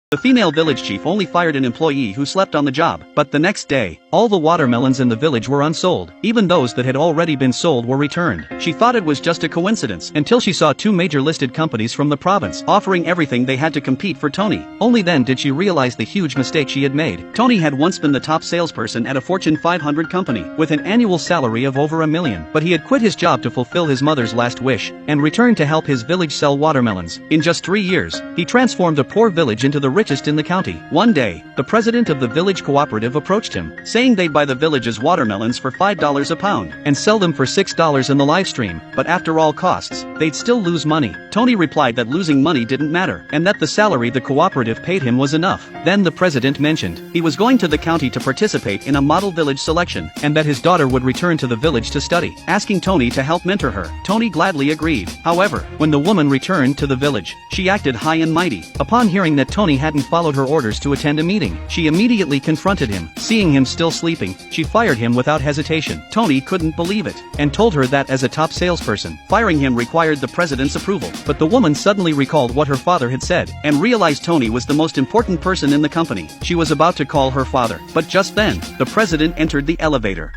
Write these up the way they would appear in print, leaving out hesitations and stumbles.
The female village chief only fired an employee who slept on the job, but the next day, all the watermelons in the village were unsold. Even those that had already been sold were returned. She thought it was just a coincidence until she saw two major listed companies from the province offering everything they had to compete for Tony. Only then did she realize the huge mistake she had made. Tony had once been the top salesperson at a Fortune 500 company with an annual salary of over $1 million, but he had quit his job to fulfill his mother's last wish and returned to help his village sell watermelons. In just 3 years, he transformed a poor village into the richest in the county. One day, the president of the village cooperative approached him, saying they'd buy the village's watermelons for $5 a pound and sell them for $6 in the live stream, but after all costs, they'd still lose money. Tony replied that losing money didn't matter and that the salary the cooperative paid him was enough. Then the president mentioned he was going to the county to participate in a model village selection and that his daughter would return to the village to study, asking Tony to help mentor her. Tony gladly agreed. However, when the woman returned to the village, she acted high and mighty. Upon hearing that Tony hadn't followed her orders to attend a meeting, she immediately confronted him. Seeing him still sleeping, she fired him without hesitation. Tony couldn't believe it and told her that as a top salesperson, firing him required the president's approval. But the woman suddenly recalled what her father had said and realized Tony was the most important person in the company. She was about to call her father, but just then, the president entered the elevator.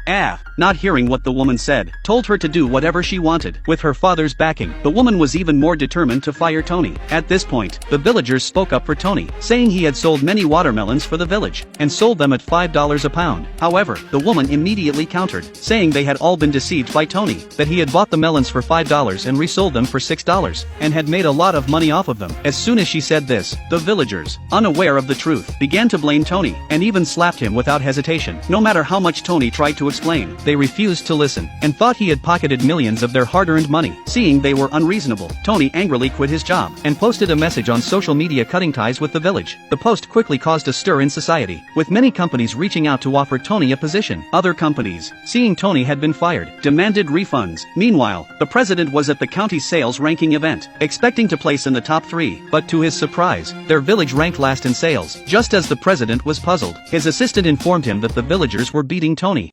Not hearing what the woman said, told her to do whatever she wanted. With her father's backing, the woman was even more determined to fire Tony. At this point, the villagers spoke up for Tony, saying he had sold many watermelons for the village and sold them at $5 a pound. However, the woman immediately countered, saying they had all been deceived by Tony, that he had bought the melons for $5 and resold them for $6 and had made a lot of money off of them. As soon as she said this, the villagers, unaware of the truth, began to blame Tony and even slapped him without hesitation. No matter how much Tony tried to explain, they refused to listen and thought he had pocketed millions of their hard-earned money. Seeing they were unreasonable, Tony angrily quit his job and posted a message on social media cutting ties with the village. The post quickly caused a stir in society, with many companies reaching out to offer Tony a position. Other companies, seeing Tony had been fired, demanded refunds. Meanwhile, the president was at the county sales ranking event, expecting to place in the top 3, but to his surprise, their village ranked last in sales. Just as the president was puzzled, his assistant informed him that the villagers were beating Tony.